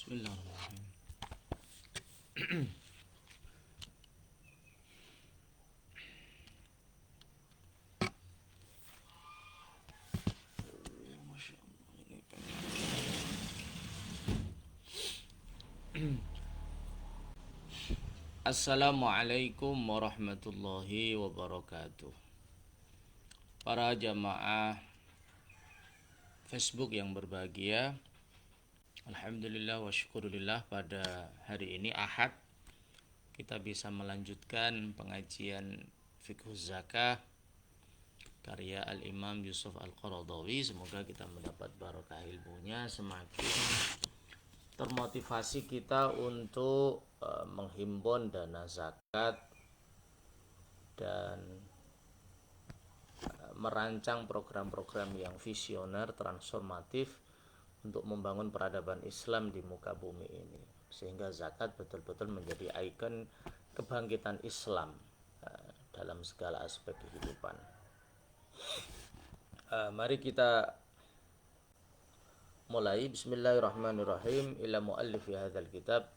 Bismillahirrahmanirrahim. Masya Allah, ini Assalamualaikum warahmatullahi wabarakatuh. Para jamaah Facebook yang berbahagia, alhamdulillah wa syukurillah, pada hari ini Ahad kita bisa melanjutkan pengajian Fiqh Zakah karya Al-Imam Yusuf Al-Qaradawi. Semoga kita mendapat barokah ilmunya, semakin termotivasi kita untuk menghimpun dana zakat dan merancang program-program yang visioner, transformatif untuk membangun peradaban Islam di muka bumi ini, sehingga zakat betul-betul menjadi ikon kebangkitan Islam dalam segala aspek kehidupan. Mari kita mulai. Bismillahirrahmanirrahim. Ila muallif hadzal kitab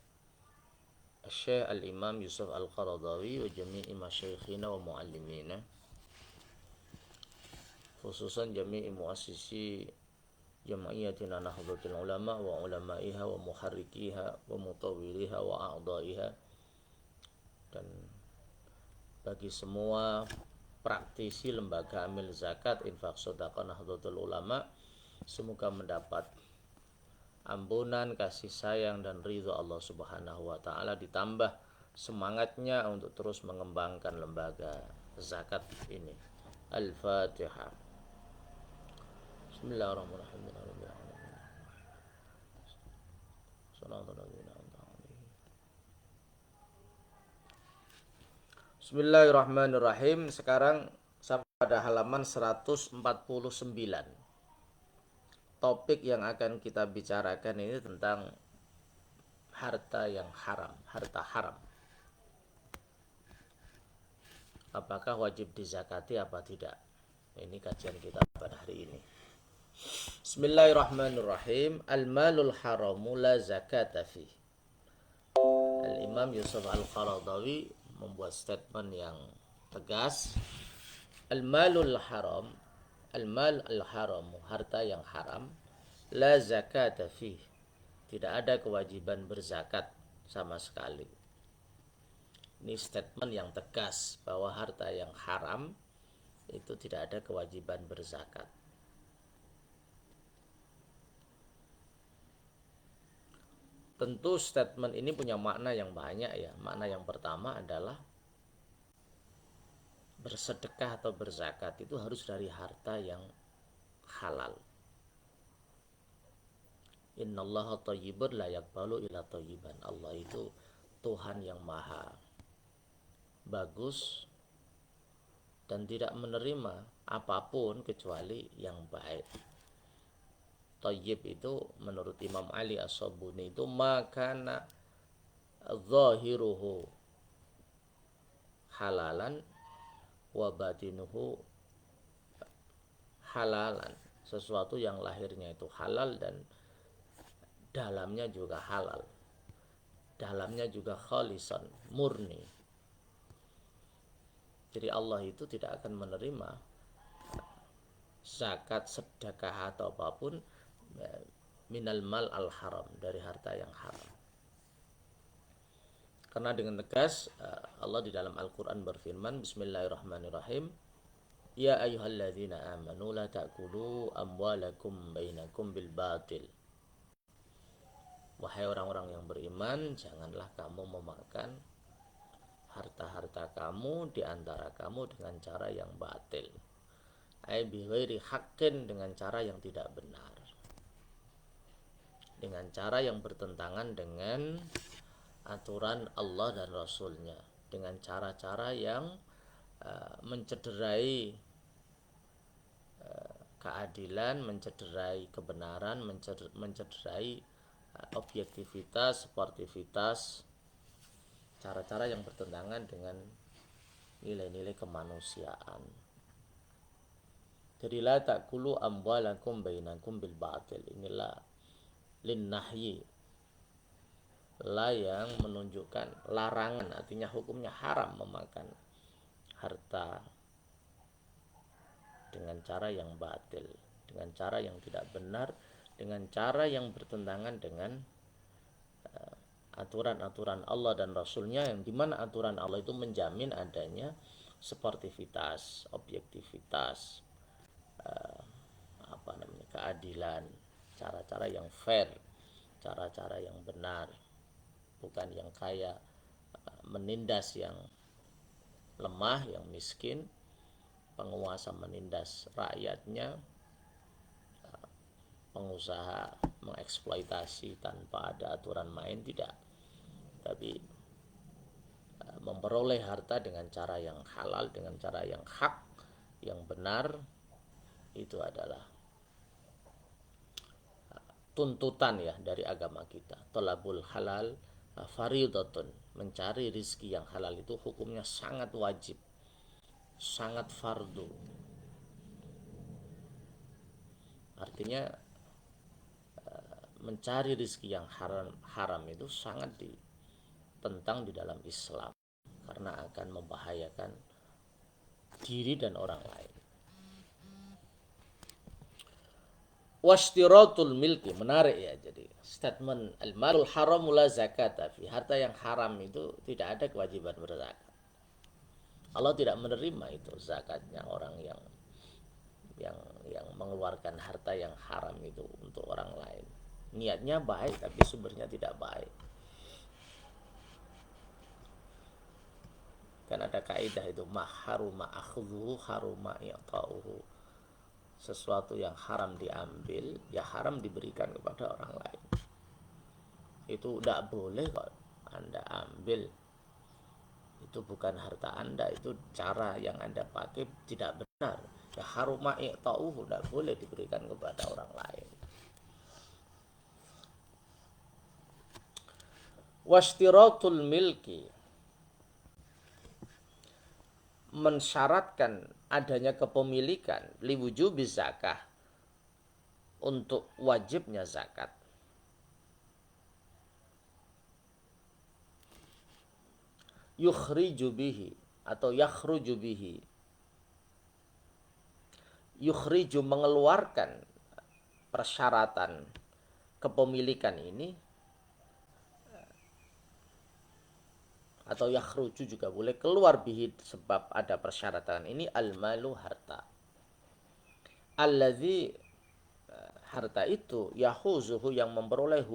Syekh Al-Imam Yusuf Al-Qaradawi wa jami'i masyayikhina wa muallimina, khususan jami'i muassisi jam'iyatina Nahdlatul Ulama wa ulama'iha wa muharrikiha wa mutawwiliha wa a'dha'iha, dan bagi semua praktisi lembaga amil zakat, infak, sedekah Nahdlatul Ulama, semoga mendapat ampunan, kasih sayang dan ridha Allah Subhanahu wa taala, ditambah semangatnya untuk terus mengembangkan lembaga zakat ini. Al-Fatihah. Bismillahirrahmanirrahim. Bismillahirrahmanirrahim. Sekarang pada halaman 149. Topik yang akan kita bicarakan ini tentang harta yang haram, harta haram. Apakah wajib dizakati apa tidak? Ini kajian kita pada hari ini. Bismillahirrahmanirrahim. Al-malul haramu la zakata fi. Al-Imam Yusuf Al-Qaradawi membuat statement yang tegas. Al-malul haram, al-mal al-haramu, harta yang haram, la zakata fi, tidak ada kewajiban berzakat sama sekali. Ini statement yang tegas bahwa harta yang haram itu tidak ada kewajiban berzakat. Tentu statement ini punya makna yang banyak ya. Makna yang pertama adalah bersedekah atau berzakat itu harus dari harta yang halal. Innallaha thayyibun la yaqbalu illa thayyiban. Allah itu Tuhan yang maha bagus dan tidak menerima apapun kecuali yang baik. Thayyib itu menurut Imam Ali As-Sabuni itu makana zahiruhu halalan wa batinuhu halalan, sesuatu yang lahirnya itu halal dan dalamnya juga halal, dalamnya juga khalisan, murni. Jadi Allah itu tidak akan menerima zakat, sedekah atau apapun minal mal al haram, dari harta yang haram. Karena dengan tegas Allah di dalam Al-Quran berfirman, Bismillahirrahmanirrahim, Ya ayyuhalladzina amanu la ta'kulu amwalakum bainakum bil batil. Wahai orang-orang yang beriman, janganlah kamu memakan harta-harta kamu di antara kamu dengan cara yang batil. Ai bi ghairi haqqin, dengan cara yang tidak benar, dengan cara yang bertentangan dengan aturan Allah dan Rasulnya, dengan cara-cara yang mencederai keadilan, mencederai kebenaran, mencederai objektivitas, sportivitas, cara-cara yang bertentangan dengan nilai-nilai kemanusiaan. Jadi la ta'kulu amwalakum bainakum bil batil, inilah lin nahyi, la yang menunjukkan larangan, artinya hukumnya haram memakan harta dengan cara yang batil, dengan cara yang tidak benar, dengan cara yang bertentangan dengan aturan-aturan Allah dan Rasulnya, yang dimana aturan Allah itu menjamin adanya sportivitas, objektivitas, keadilan, cara-cara yang fair, cara-cara yang benar, bukan yang kaya menindas yang lemah, yang miskin, penguasa menindas rakyatnya, pengusaha mengeksploitasi tanpa ada aturan main, tidak. Tapi memperoleh harta dengan cara yang halal, dengan cara yang hak, yang benar, itu adalah tuntutan ya dari agama kita. Tolabul halal faridatun, mencari rizki yang halal itu hukumnya sangat wajib, sangat fardu. Artinya mencari rizki yang haram itu sangat ditentang di dalam Islam, karena akan membahayakan diri dan orang lain. Washtiratul milki, menarik ya. Jadi statement al-malul haram la zakata fi, harta yang haram itu tidak ada kewajiban berzakat. Allah tidak menerima itu zakatnya orang yang mengeluarkan harta yang haram itu untuk orang lain. Niatnya baik tapi sumbernya tidak baik. Kan ada kaidah itu, haruma akhdhuhu haruma i'ta'uhu. Sesuatu yang haram diambil, ya haram diberikan kepada orang lain. Itu tidak boleh kok Anda ambil. Itu bukan harta Anda, itu cara yang Anda pakai tidak benar. Ya haruma i'ta'uhu, tidak boleh diberikan kepada orang lain. Washtiratul milki, mensyaratkan adanya kepemilikan, liwujubi zakah, untuk wajibnya zakat. Yukhriju bihi atau yakhruju bihi, yukhriju mengeluarkan persyaratan kepemilikan ini, atau yakhruju juga boleh, keluar bihi sebab ada persyaratan ini, al-malu harta, alladzi harta itu, yahuzuhu yang memperoleh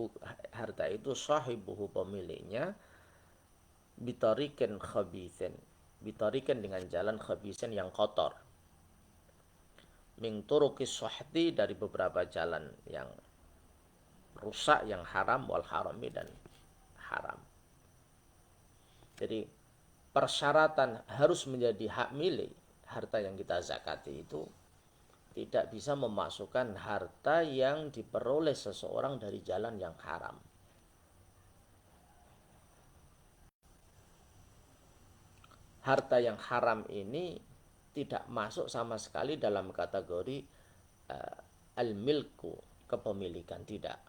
harta itu, sahibuhu pemiliknya, bitarikin khabithin, bitarikin dengan jalan khabithin yang kotor, min turukis sahti, dari beberapa jalan yang rusak, yang haram, wal harami, dan haram. Jadi persyaratan harus menjadi hak milik harta yang kita zakati itu tidak bisa memasukkan harta yang diperoleh seseorang dari jalan yang haram. Harta yang haram ini tidak masuk sama sekali dalam kategori al-milku, kepemilikan, tidak.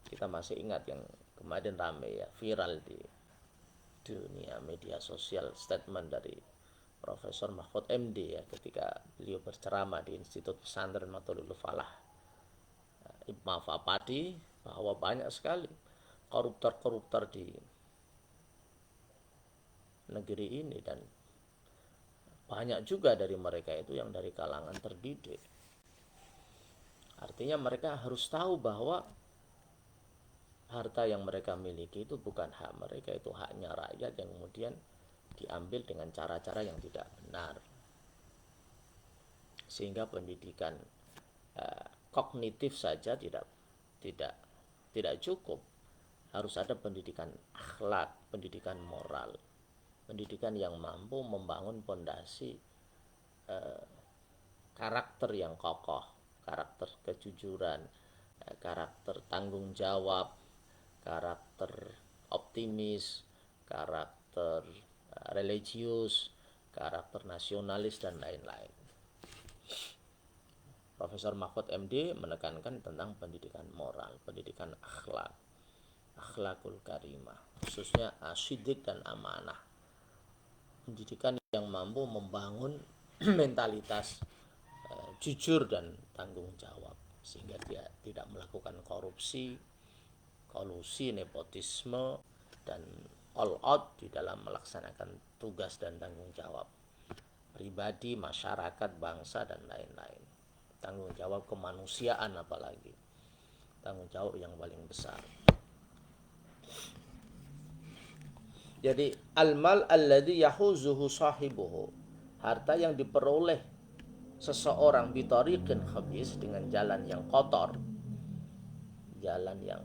Kita masih ingat yang kemarin ramai ya, viral di dunia media sosial, statement dari Profesor Mahfud MD ya, ketika beliau berceramah di Institut Pesantren Matulul Falah Ibn Fapadi, bahwa banyak sekali koruptor-koruptor di negeri ini, dan banyak juga dari mereka itu yang dari kalangan terdidik. Artinya mereka harus tahu bahwa harta yang mereka miliki itu bukan hak mereka, itu haknya rakyat yang kemudian diambil dengan cara-cara yang tidak benar. Sehingga pendidikan kognitif saja tidak cukup. Harus ada pendidikan akhlak, pendidikan moral, pendidikan yang mampu membangun pondasi karakter yang kokoh, karakter kejujuran, karakter tanggung jawab, karakter optimis, karakter religius, karakter nasionalis, dan lain-lain. Profesor Mahfud MD menekankan tentang pendidikan moral, pendidikan akhlak. akhlakul karimah, khususnya sidik dan amanah. Pendidikan yang mampu membangun mentalitas jujur dan tanggung jawab, sehingga dia tidak melakukan korupsi, kolusi, nepotisme, dan all out di dalam melaksanakan tugas dan tanggung jawab pribadi, masyarakat, bangsa, dan lain-lain. Tanggung jawab kemanusiaan, apalagi tanggung jawab yang paling besar. Jadi al-mal alladhi yahuzuhu sahibuhu, harta yang diperoleh seseorang bitariqin khabis, dengan jalan yang kotor, jalan yang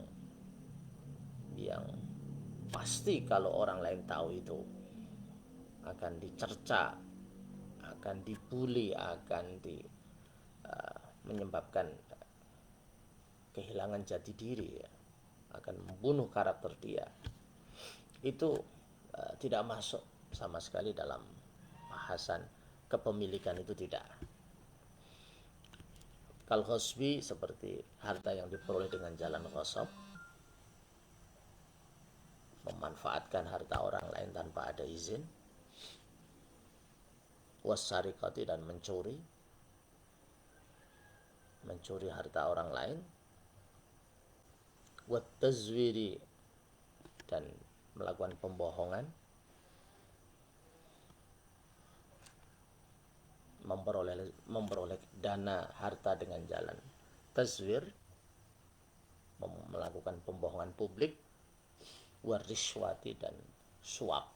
pasti kalau orang lain tahu itu akan dicerca, akan dibully, akan menyebabkan kehilangan jati diri, ya, akan membunuh karakter dia. Itu tidak masuk sama sekali dalam bahasan kepemilikan, itu tidak. Kal ghasbi, seperti harta yang diperoleh dengan jalan ghasab, memanfaatkan harta orang lain tanpa ada izin, wasyariqati, dan mencuri harta orang lain, wattazwiri, dan melakukan pembohongan, memperoleh dana harta dengan jalan tazwir, melakukan pembohongan publik, wariswati, dan suap,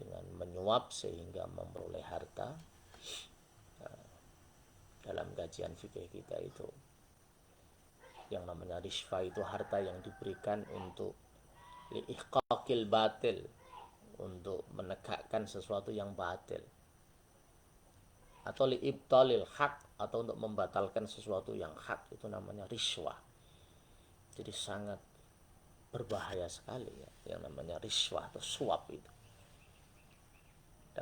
dengan menyuap sehingga memperoleh harta. Dalam kajian fikih kita itu yang namanya riswa, itu harta yang diberikan untuk liiqaqil batil, untuk menegakkan sesuatu yang batil, atau liibtalil hak, atau untuk membatalkan sesuatu yang hak, itu namanya riswa. Jadi sangat berbahaya sekali, ya, yang namanya riswa atau suap itu,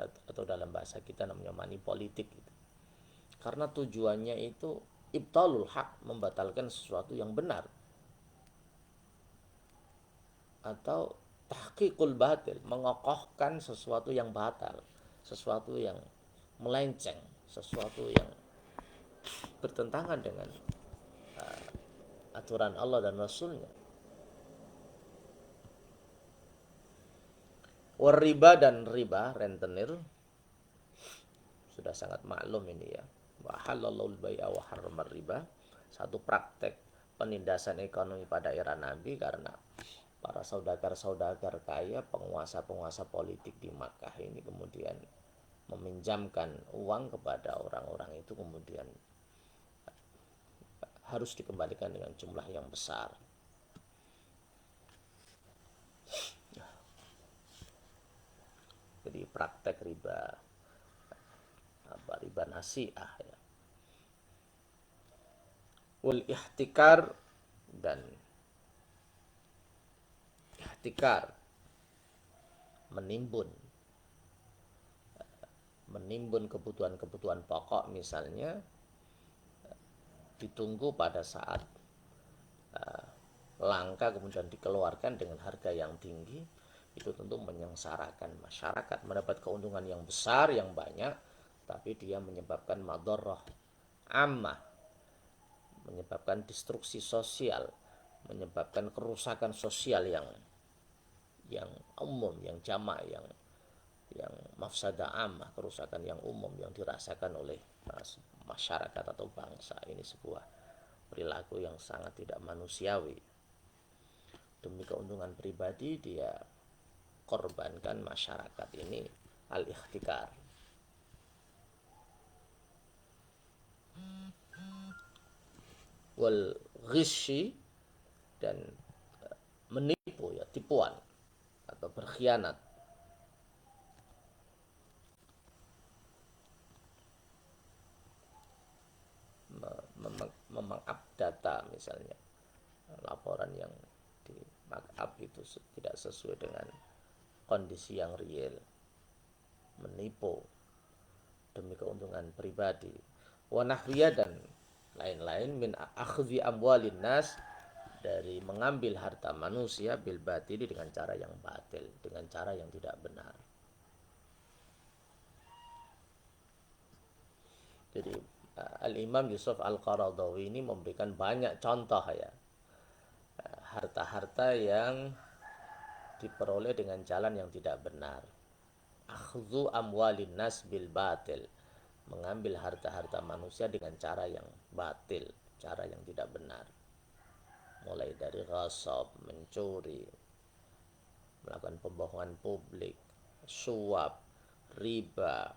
atau dalam bahasa kita namanya money politik itu. Karena tujuannya itu ibtalul hak, membatalkan sesuatu yang benar, atau tahqiqul batil, mengokohkan sesuatu yang batal, sesuatu yang melenceng, sesuatu yang bertentangan dengan aturan Allah dan Rasulnya. Wariba, dan riba, rentenir, sudah sangat maklum ini, ya. Wa halallahu al-bai'a wa harramar riba, satu praktek penindasan ekonomi pada era Nabi, karena para saudagar-saudagar kaya, penguasa-penguasa politik di Makkah ini kemudian meminjamkan uang kepada orang-orang itu, kemudian harus dikembalikan dengan jumlah yang besar. Jadi praktek riba nasi'ah, ya. Wal ihtikar, dan ihtikar, menimbun kebutuhan-kebutuhan pokok, misalnya ditunggu pada saat langka kemudian dikeluarkan dengan harga yang tinggi, itu tentu menyengsarakan masyarakat, mendapat keuntungan yang besar, yang banyak, tapi dia menyebabkan madharrah ammah, menyebabkan destruksi sosial, menyebabkan kerusakan sosial yang umum, yang jamak, yang mafsadah ammah, kerusakan yang umum yang dirasakan oleh masyarakat atau bangsa. Ini sebuah perilaku yang sangat tidak manusiawi. Demi keuntungan pribadi dia korbankan masyarakat, ini al-ikhtikar. Wal ghishi, dan menipu, ya, tipuan atau berkhianat. Memang-up data, misalnya laporan yang di markup itu tidak sesuai dengan kondisi yang real, menipu demi keuntungan pribadi. Wa nahwiya, dan lain-lain, min akhdhi amwalin nas, dari mengambil harta manusia bil batili, dengan cara yang batil, dengan cara yang tidak benar. Jadi Al-Imam Yusuf Al-Qaradawi ini memberikan banyak contoh ya, harta-harta yang diperoleh dengan jalan yang tidak benar. Akhdhu amwalin nas bil batil, mengambil harta-harta manusia dengan cara yang batil, cara yang tidak benar. Mulai dari ghasab, mencuri, melakukan pembohongan publik, suap, riba,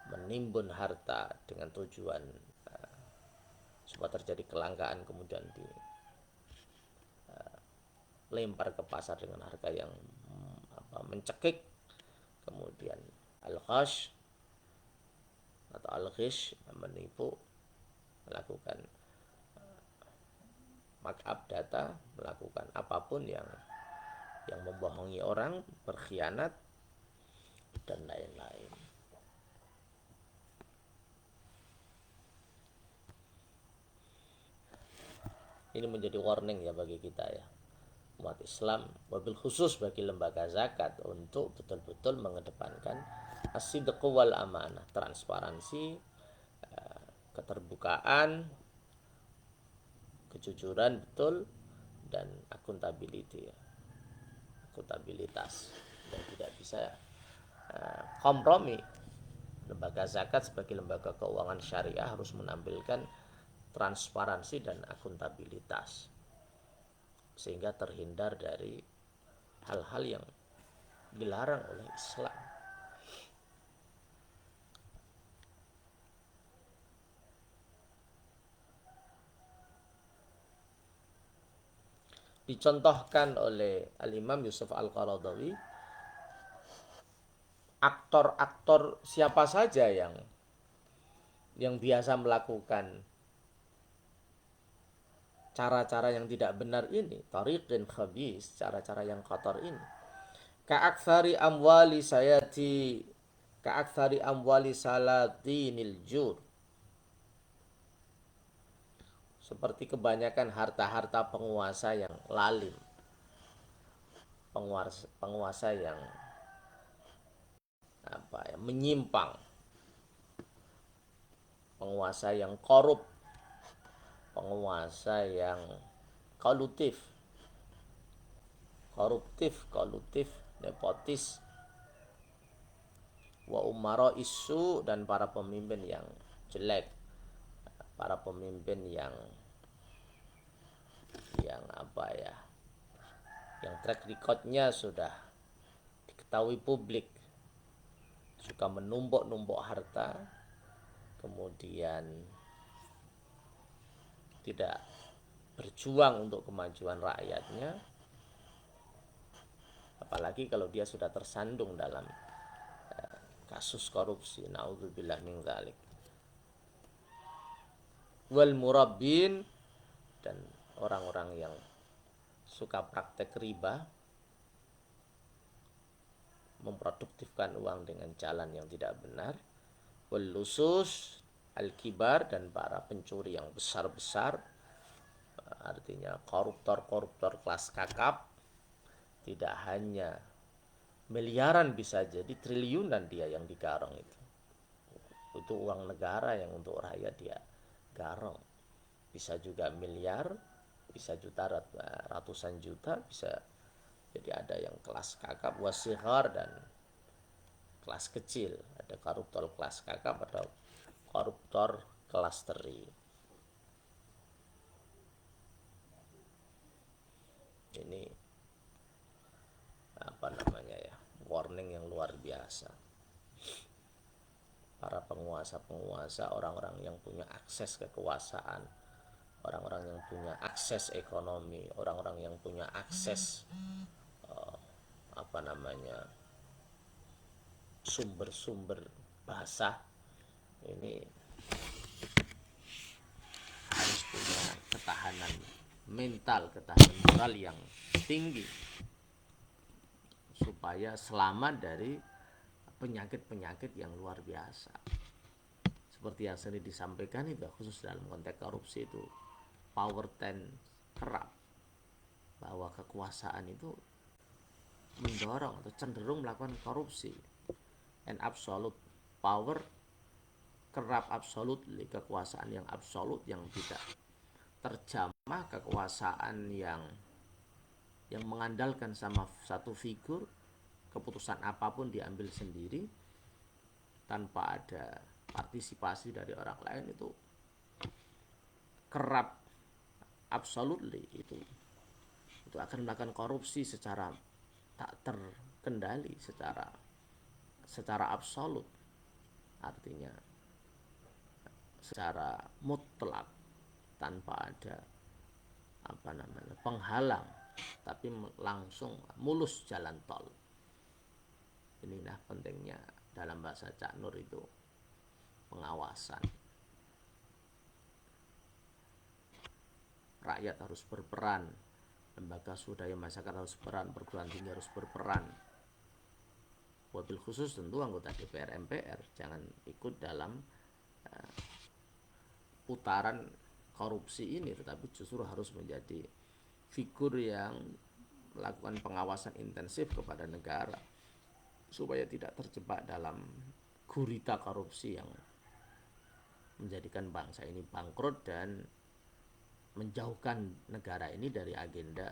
menimbun harta dengan tujuan supaya terjadi kelangkaan, kemudian dilempar ke pasar dengan harga yang mencekik. Kemudian al-ghash atau al-ghish, menipu, melakukan markup data, melakukan apapun yang membohongi orang, berkhianat, dan lain-lain. Ini menjadi warning ya bagi kita ya, umat Islam, wabil khusus bagi lembaga zakat, untuk betul-betul mengedepankan as-sidq wal amanah, transparansi, keterbukaan, kejujuran betul, dan akuntability ya, akuntabilitas, dan tidak bisa kompromi. Lembaga zakat sebagai lembaga keuangan syariah harus menampilkan transparansi dan akuntabilitas, sehingga terhindar dari hal-hal yang dilarang oleh Islam. Dicontohkan oleh Al-Imam Yusuf Al-Qaradawi, aktor-aktor siapa saja yang biasa melakukan cara-cara yang tidak benar ini, tariqin khabis, cara-cara yang kotor ini. Ka'aktsari amwali sayati, ka'aktsari amwali salatinil jur, seperti kebanyakan harta-harta penguasa yang lalim, penguasa yang menyimpang, penguasa yang korup, penguasa yang koruptif, nepotis, wa umara isu, dan para pemimpin yang jelek, para pemimpin yang yang track recordnya sudah diketahui publik, suka menumpuk harta, kemudian tidak berjuang untuk kemajuan rakyatnya, apalagi kalau dia sudah tersandung dalam kasus korupsi, naudzubillah min dzalik. Wal murabbin, dan orang-orang yang suka praktek riba, memproduktifkan uang dengan jalan yang tidak benar. Wal lusus al-kibar, dan para pencuri yang besar-besar, artinya koruptor kelas kakap, tidak hanya miliaran, bisa jadi triliunan dia yang digarong itu uang negara yang untuk rakyat dia garong, bisa juga miliar, bisa ratusan juta, bisa jadi ada yang kelas kakap wasihar dan kelas kecil, ada koruptor kelas kakap atau koruptor kelas teri. Ini warning yang luar biasa. Para penguasa, orang-orang yang punya akses kekuasaan, orang-orang yang punya akses ekonomi, orang-orang yang punya akses sumber-sumber basah, ini harus punya ketahanan mental, ketahanan moral yang tinggi, supaya selamat dari penyakit-penyakit yang luar biasa. Seperti yang sering disampaikan itu, khusus dalam konteks korupsi itu, power ten kerap, bahwa kekuasaan itu mendorong atau cenderung melakukan korupsi. And absolute power kerap absolutely, kekuasaan yang absolut yang tidak terjamah, kekuasaan yang mengandalkan sama satu figur, keputusan apapun diambil sendiri tanpa ada partisipasi dari orang lain, itu kerap absolutely itu akan melakukan korupsi secara tak terkendali, secara absolut, artinya secara mutlak, tanpa ada penghalang, tapi langsung mulus jalan tol. Inilah pentingnya dalam bahasa Cak Nur itu pengawasan. Rakyat harus berperan, lembaga swadaya masyarakat harus berperan, perguruan tinggi harus berperan. Wabil khusus tentu anggota DPR MPR jangan ikut dalam putaran korupsi ini, tetapi justru harus menjadi figur yang melakukan pengawasan intensif kepada negara supaya tidak terjebak dalam gurita korupsi yang menjadikan bangsa ini bangkrut dan menjauhkan negara ini dari agenda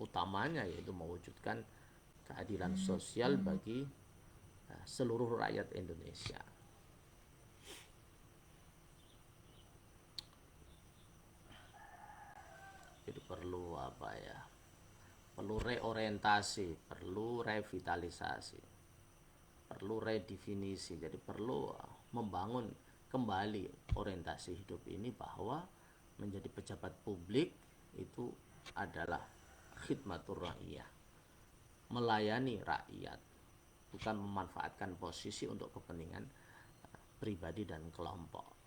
utamanya, yaitu mewujudkan keadilan sosial bagi seluruh rakyat Indonesia. Jadi perlu perlu reorientasi, perlu revitalisasi, perlu redefinisi. Jadi perlu membangun kembali orientasi hidup ini, bahwa menjadi pejabat publik itu adalah khidmatur rakyat, melayani rakyat, bukan memanfaatkan posisi untuk kepentingan pribadi dan kelompok.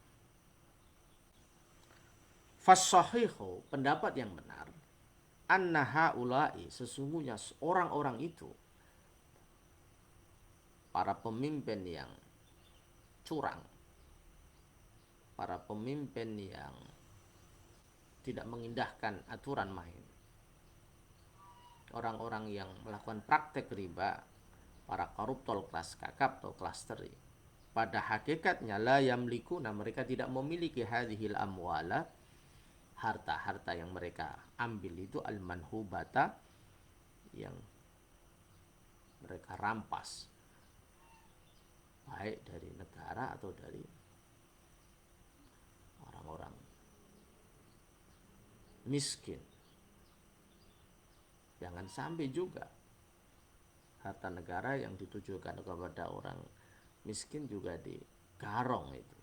Fasahihu, pendapat yang benar, anna haula'i, sesungguhnya orang-orang itu, para pemimpin yang curang, para pemimpin yang tidak mengindahkan aturan main, orang-orang yang melakukan praktek riba, para koruptor kelas kakap atau kelas teri, pada hakikatnya la yamlikuna, mereka tidak memiliki hadhil amwala, harta-harta yang mereka ambil itu, al-manhubata, yang mereka rampas, baik dari negara atau dari orang-orang miskin. Jangan sampai juga harta negara yang ditujukan kepada orang miskin juga digarong itu.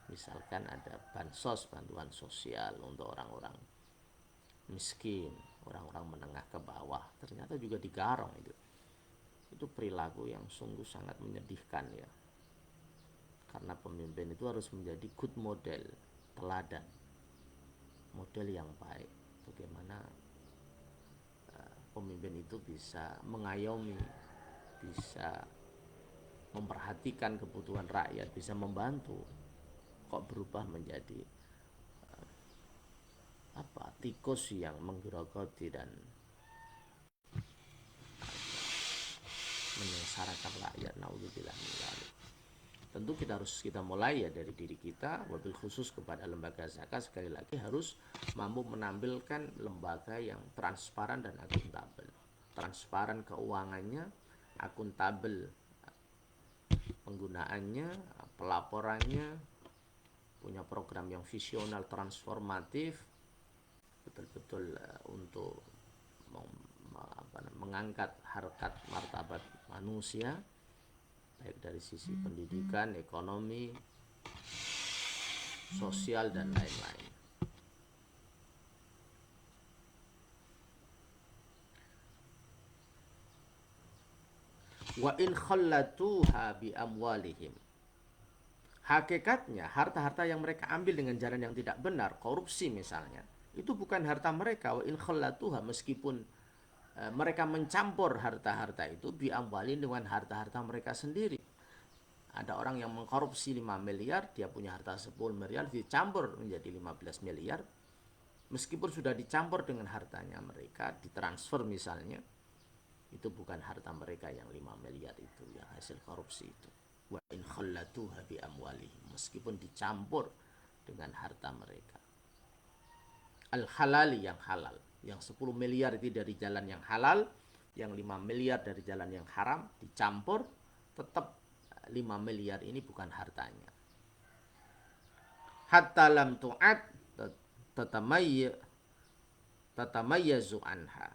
Misalkan ada bansos, bantuan sosial untuk orang-orang miskin, orang-orang menengah ke bawah, ternyata juga digarong itu. Itu perilaku yang sungguh sangat menyedihkan ya. Karena pemimpin itu harus menjadi good model, teladan, model yang baik. Bagaimana pemimpin itu bisa mengayomi, bisa memperhatikan kebutuhan rakyat, bisa membantu. Kok berubah menjadi tikus yang menggerogoti dan menyengsarakan rakyat. Naudzubillah min dzalik. Tentu kita mulai ya dari diri kita, wabil khusus kepada lembaga zakat, sekali lagi harus mampu menampilkan lembaga yang transparan dan akuntabel. Transparan keuangannya, akuntabel penggunaannya, pelaporannya, punya program yang visional transformatif, betul-betul untuk mengangkat harkat martabat manusia, baik dari sisi pendidikan, ekonomi, sosial, dan lain-lain. Wa in khallatuha bi amwalihim, hakikatnya harta-harta yang mereka ambil dengan jalan yang tidak benar, korupsi misalnya, itu bukan harta mereka. Wa in khallatuha, meskipun mereka mencampur harta-harta itu bi amwalin, dengan harta-harta mereka sendiri. Ada orang yang mengkorupsi 5 miliar, dia punya harta 10 miliar, dicampur menjadi 15 miliar. meskipun sudah dicampur dengan hartanya mereka, ditransfer misalnya, itu bukan harta mereka yang 5 miliar itu, yang hasil korupsi itu. Wa in khallatuha bi amwalihim, meskipun dicampur dengan harta mereka. Al-halali, yang halal. Yang 10 miliar itu dari jalan yang halal, yang 5 miliar dari jalan yang haram, dicampur, tetap 5 miliar ini bukan hartanya. Hatta lam tu'ad tatamayyazu anha,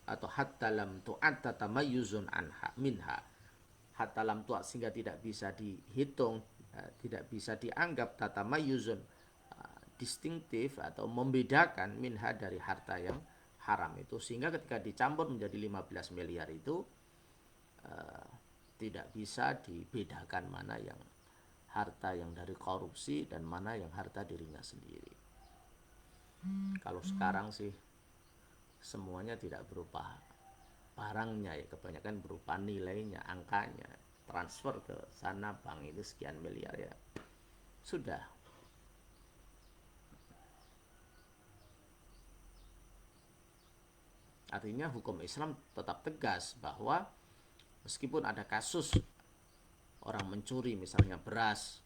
atau hatta lam tu'ad tatamayyuzun anha minha, hatta lam tu'ad, sehingga tidak bisa dihitung, tidak bisa dianggap tatamayyuzun, distintif atau membedakan minha dari harta yang haram itu, sehingga ketika dicampur menjadi 15 miliar itu tidak bisa dibedakan mana yang harta yang dari korupsi dan mana yang harta dirinya sendiri. Kalau sekarang sih semuanya tidak berupa barangnya ya, kebanyakan berupa nilainya, angkanya, transfer ke sana bank itu sekian miliar ya sudah. Artinya hukum Islam tetap tegas bahwa meskipun ada kasus orang mencuri misalnya beras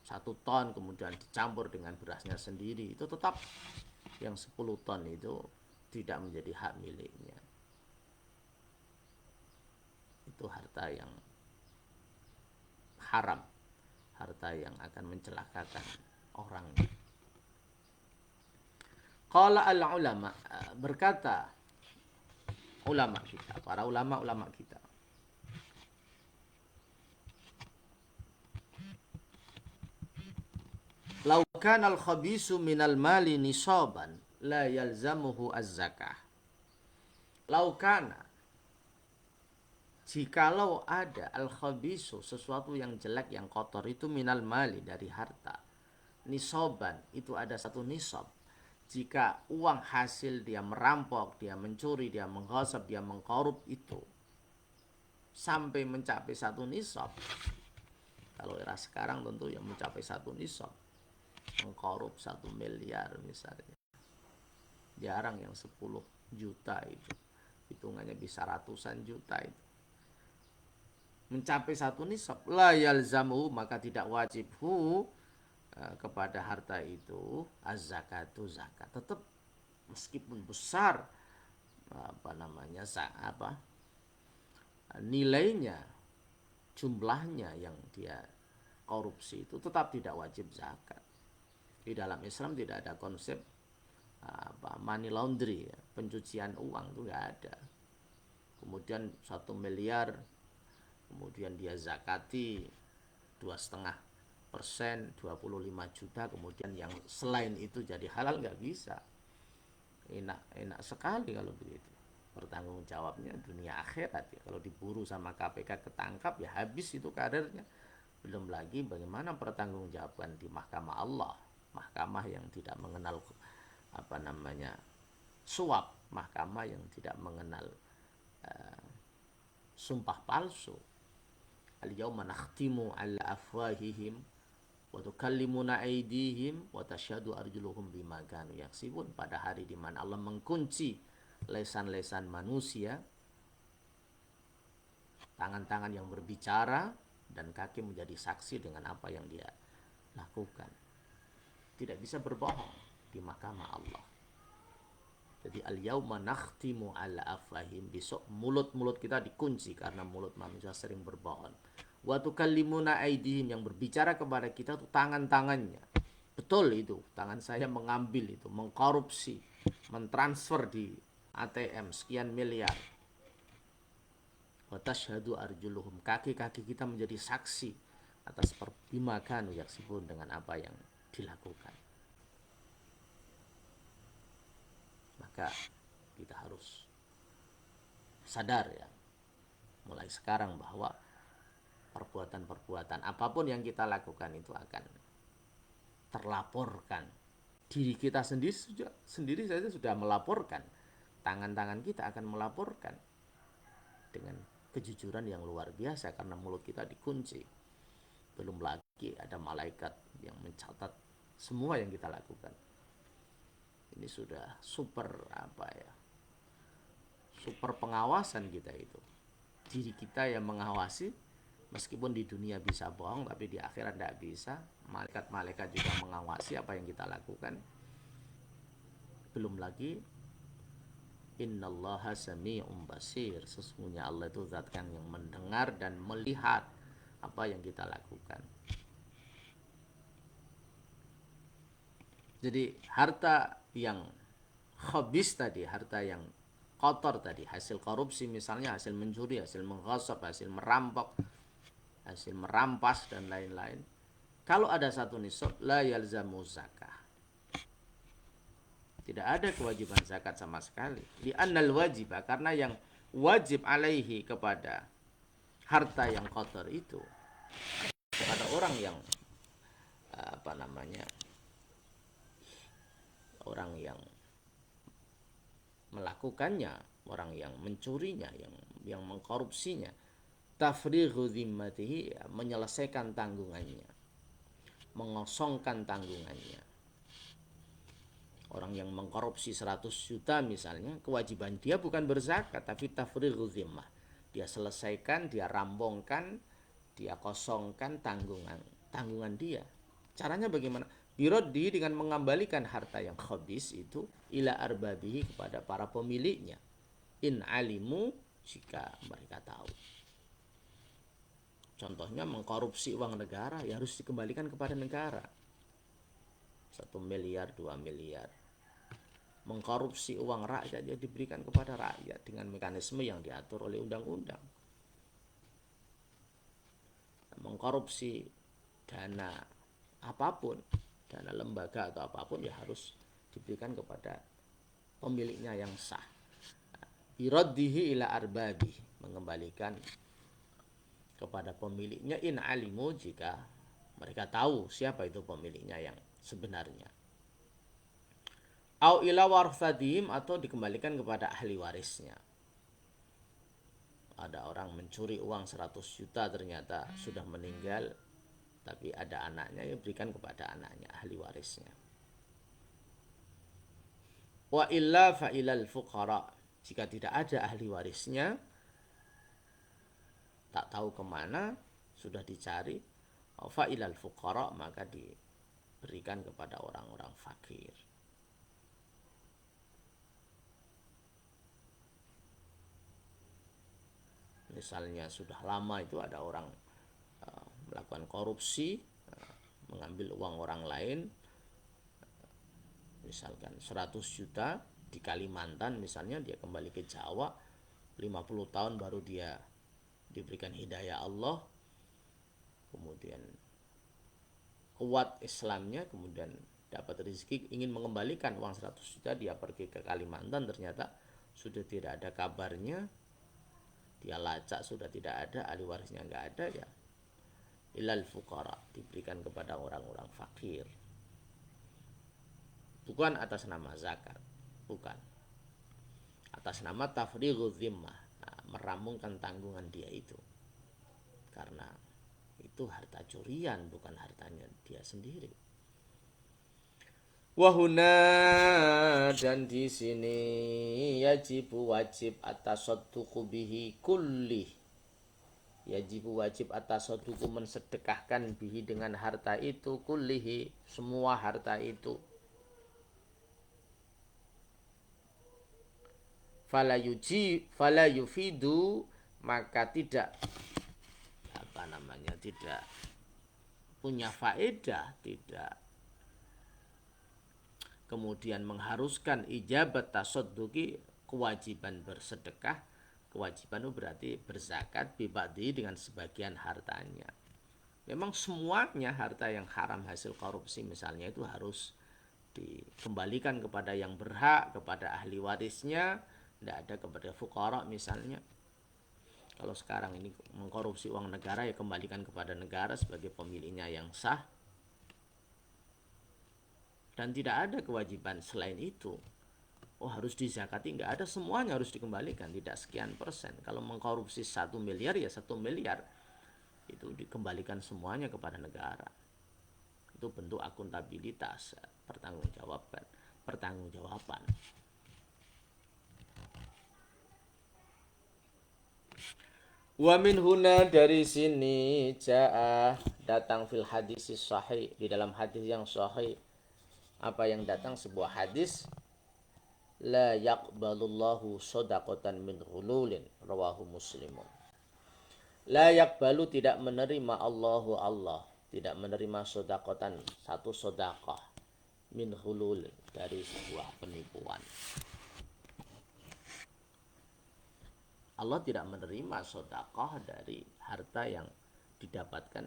1 ton kemudian dicampur dengan berasnya sendiri, itu tetap yang 10 ton itu tidak menjadi hak miliknya. Itu harta yang haram, harta yang akan mencelakakan orangnya. Qala al-ulama, berkata ulama kita, para ulama kita, lau kana al-khabisu minal mali nisaban la yalzamuhu az-zakah. Lau kana, jikalau ada al-khabisu, sesuatu yang jelek, yang kotor itu, minal mali, dari harta, nisaban, itu ada satu nisab. Jika uang hasil dia merampok, dia mencuri, dia menghasab, dia mengkorup itu sampai mencapai 1 nisab. Kalau era sekarang tentu yang mencapai 1 nisab, mengkorup 1 miliar misalnya. Jarang yang 10 juta itu, hitungannya bisa ratusan juta itu. Mencapai 1 nisab, la yalzamu, maka tidak wajib kepada harta itu az-zakatu, zakat. Tetap meskipun besar nilainya, jumlahnya yang dia korupsi itu, tetap tidak wajib zakat. Di dalam Islam tidak ada konsep money laundry, pencucian uang, itu nggak ada. Kemudian 1 miliar kemudian dia zakati 2,5%, 25 juta, kemudian yang selain itu jadi halal, nggak bisa. Enak sekali kalau begitu. Bertanggung jawabnya dunia akhirat ya. Kalau diburu sama KPK ketangkap ya habis itu karirnya. Belum lagi bagaimana pertanggungjawaban di mahkamah Allah, mahkamah yang tidak mengenal suap, mahkamah yang tidak mengenal sumpah palsu. Al-yawma nakhtimu ala afwahihim wa tukallimuna aydihim wa tashhadu arjuluhum bima kanu yaksibun. Pada hari di mana Allah mengkunci lesan-lesan manusia, tangan-tangan yang berbicara, dan kaki menjadi saksi dengan apa yang dia lakukan. Tidak bisa berbohong di mahkamah Allah. Jadi al-yauma nakhtimu ala afwahim, besok mulut-mulut kita dikunci karena mulut manusia sering berbohong. Wa tukallimuna aydihim, yang berbicara kepada kita itu tangan-tangannya. Betul itu, tangan saya mengambil itu, mengkorupsi, mentransfer di ATM sekian miliar. Wa tashhadu arjuluhum, kaki-kaki kita menjadi saksi atas bima kanu yaksibun, dengan apa yang dilakukan. Maka kita harus sadar ya, mulai sekarang, bahwa perbuatan-perbuatan apapun yang kita lakukan itu akan terlaporkan. Diri kita sendiri saja sudah melaporkan, tangan-tangan kita akan melaporkan dengan kejujuran yang luar biasa karena mulut kita dikunci. Belum lagi ada malaikat yang mencatat semua yang kita lakukan. Ini sudah super apa ya? Super pengawasan kita itu. Diri kita yang mengawasi, meskipun di dunia bisa bohong, tapi di akhirat tidak bisa. Malaikat-malaikat juga mengawasi apa yang kita lakukan. Belum lagi innallaha sami'un basir, sesungguhnya Allah itu zat yang mendengar dan melihat apa yang kita lakukan. Jadi harta yang khabis tadi, harta yang kotor tadi, hasil korupsi misalnya, hasil mencuri, hasil mengghasab, hasil merampok, hasil merampas dan lain-lain, kalau ada satu nisab la yalzamu zakah, tidak ada kewajiban zakat sama sekali. Di annal wajibah, karena yang wajib alaihi kepada harta yang kotor itu, kepada orang yang apa namanya, orang yang melakukannya, orang yang mencurinya, yang mengkorupsinya, tafrighu zimmatihi, menyelesaikan tanggungannya, mengosongkan tanggungannya. Orang yang mengkorupsi 100 juta misalnya, kewajiban dia bukan berzakat, tapi tafrighu zimmah. Dia selesaikan, dia rambongkan, dia kosongkan tanggungan dia. Caranya bagaimana? Biroddi, dengan mengembalikan harta yang khabis itu ila arbabihi, kepada para pemiliknya. In alimu, jika mereka tahu. Contohnya mengkorupsi uang negara, ya harus dikembalikan kepada negara. 1 miliar, 2 miliar. Mengkorupsi uang rakyat, ya diberikan kepada rakyat dengan mekanisme yang diatur oleh undang-undang. Mengkorupsi dana apapun, dana lembaga atau apapun, ya harus diberikan kepada pemiliknya yang sah. Biraddihi ila arbabi, mengembalikan kepada pemiliknya in alimu, jika mereka tahu siapa itu pemiliknya yang sebenarnya. Au ila warthadim, atau dikembalikan kepada ahli warisnya. Ada orang mencuri uang 100 juta, ternyata sudah meninggal, tapi ada anaknya, ya berikan kepada anaknya, ahli warisnya. Wa illa fa ilal fuqara, jika tidak ada ahli warisnya, tak tahu kemana, sudah dicari, fa ilal fuqara, maka diberikan kepada orang-orang fakir. Misalnya sudah lama itu ada orang melakukan korupsi, mengambil uang orang lain, misalkan 100 juta di Kalimantan misalnya, dia kembali ke Jawa 50 tahun baru dia diberikan hidayah Allah, kemudian kuat Islamnya, kemudian dapat rezeki, ingin mengembalikan uang 100 juta, dia pergi ke Kalimantan, ternyata sudah tidak ada kabarnya, dia lacak sudah tidak ada, ahli warisnya nggak ada, ya ilal fuqara, diberikan kepada orang-orang fakir. Bukan atas nama zakat, bukan, atas nama tafrighu zimmah, merampungkan tanggungan dia itu, karena itu harta curian, bukan hartanya dia sendiri. Wahuna, dan di sini wajib atas sadduqu bihi kulli, wajib atas sadduqu, mensedekahkan bihi, dengan harta itu, kullihi, semua harta itu. Fala yufidu, maka tidak tidak punya faedah, tidak kemudian mengharuskan ijabat tasadduqi, kewajiban bersedekah. Kewajiban itu berarti berzakat, bibadi, dengan sebagian hartanya. Memang semuanya harta yang haram hasil korupsi misalnya itu harus dikembalikan kepada yang berhak, kepada ahli warisnya, tidak ada kepada fuqara misalnya. Kalau sekarang ini mengkorupsi uang negara, ya kembalikan kepada negara sebagai pemiliknya yang sah. Dan tidak ada kewajiban selain itu. Oh harus dizakati, nggak ada, semuanya harus dikembalikan, tidak sekian persen. Kalau mengkorupsi 1 miliar, ya 1 miliar. itu dikembalikan semuanya kepada negara. Itu bentuk akuntabilitas, pertanggungjawaban. Wa min huna, dari sini, jaa, datang fil hadis sahih, di dalam hadis yang sahih. Apa yang datang? Sebuah hadis, la yaqbalullahu shadaqatan min ghululin, rawahu Muslimun. La yaqbalu, tidak menerima Allah tidak menerima sodakotan, satu sodakah, min hulul, dari sebuah penipuan. Allah tidak menerima sodakoh dari harta yang didapatkan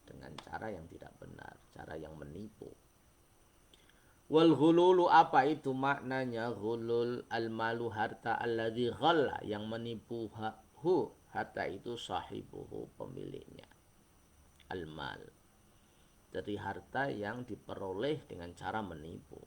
dengan cara yang tidak benar, cara yang menipu. Wal hululu, apa itu maknanya? Hulul al malu, harta, alladzi ghalla, yang menipu harta itu, sahibuhu, pemiliknya. Al mal, dari harta yang diperoleh dengan cara menipu.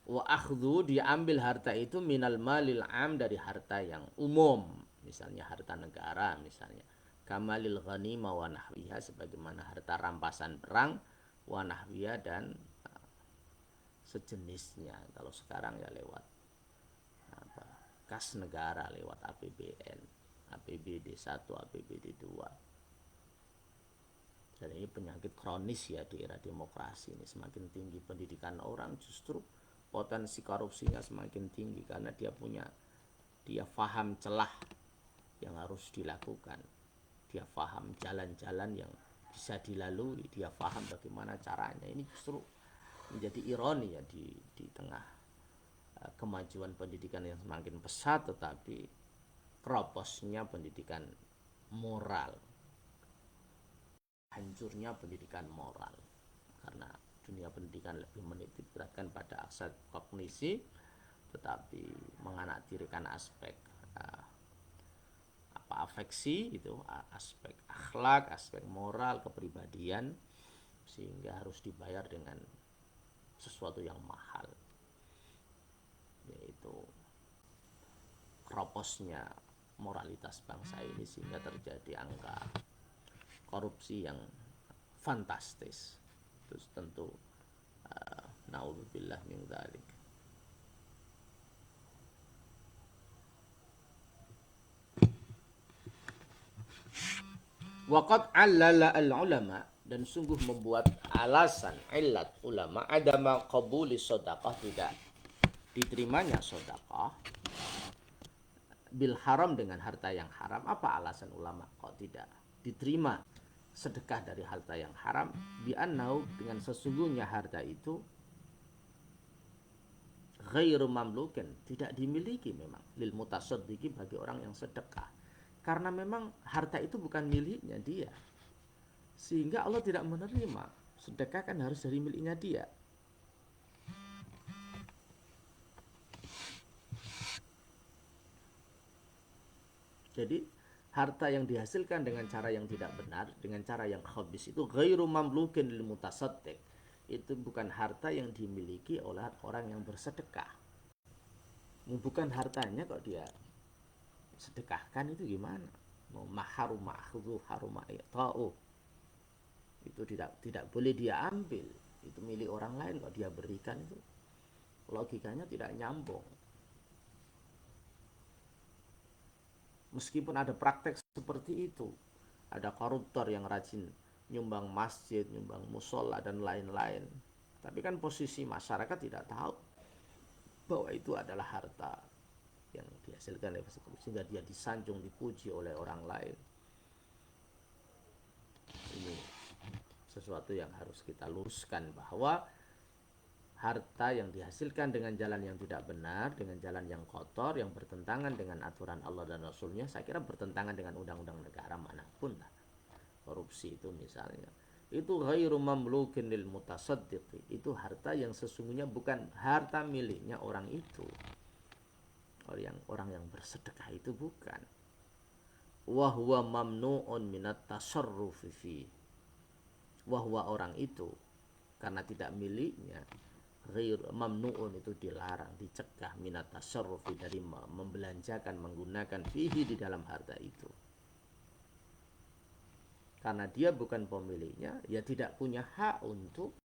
Wa akhdhu, diambil harta itu, minal malil am, dari harta yang umum, misalnya harta negara, misalnya kamalil ghanimah wa nahwiha, sebagaimana harta rampasan perang, wa nahwiha, dan sejenisnya. Kalau sekarang ya lewat kas negara, lewat APBN, APBD 1, APBD 2. Dan ini penyakit kronis ya di era demokrasi ini. Semakin tinggi pendidikan orang, justru potensi korupsinya semakin tinggi, karena dia paham celah yang harus dilakukan, dia paham jalan-jalan yang bisa dilalui, dia paham bagaimana caranya. Ini justru menjadi ironi ya di tengah kemajuan pendidikan yang semakin pesat, tetapi keroposnya pendidikan moral, hancurnya pendidikan moral, karena dunia pendidikan lebih menitik beratkan pada aspek kognisi, tetapi menganaktirikan aspek afeksi, itu aspek akhlak, aspek moral, kepribadian, sehingga harus dibayar dengan sesuatu yang mahal, yaitu keroposnya moralitas bangsa ini, sehingga terjadi angka korupsi yang fantastis. Terus tentu naudzubillah min dzalik. Waqad 'allala al-ulama, dan sungguh membuat alasan, illat ulama, adama qabuli shadaqah, tidak diterimanya shadaqah, bil haram, dengan harta yang haram. Apa alasan ulama kok tidak diterima sedekah dari harta yang haram? Bi annau, dengan sesungguhnya harta itu ghairu mamlukin, tidak dimiliki memang, lil mutasaddiqi, bagi orang yang sedekah, karena memang harta itu bukan miliknya dia, sehingga Allah tidak menerima. Sedekah kan harus dari miliknya dia. Jadi harta yang dihasilkan dengan cara yang tidak benar, dengan cara yang khabis, itu ghairu mamlukin lil mutasaddiq, itu bukan harta yang dimiliki oleh orang yang bersedekah. Bukan hartanya kok dia sedekahkan, itu gimana? Maharum ma'khudhu haruma i'ta'u, itu tidak boleh dia ambil, itu milik orang lain kok dia berikan, itu logikanya tidak nyambung. Meskipun ada praktek seperti itu, ada koruptor yang rajin nyumbang masjid, nyumbang musola, dan lain-lain, tapi kan posisi masyarakat tidak tahu bahwa itu adalah harta yang dihasilkan oleh persekutu, sehingga dia disanjung, dipuji oleh orang lain. Ini sesuatu yang harus kita luruskan, bahwa harta yang dihasilkan dengan jalan yang tidak benar, dengan jalan yang kotor, yang bertentangan dengan aturan Allah dan Rasulnya, saya kira bertentangan dengan undang-undang negara manapun lah. Korupsi itu misalnya, itu ghairu mamlukin lil mutasaddiq, itu harta yang sesungguhnya bukan harta miliknya orang itu, orang yang bersedekah itu bukan. Wa huwa mamnu'un minat tasarrufi fi, wa huwa, orang itu, karena tidak miliknya, mamnuun itu dilarang, dicegah, minat tasarrufi dari membelanjakan, menggunakan fihi di dalam harta itu. Karena dia bukan pemiliknya, ya tidak punya hak untuk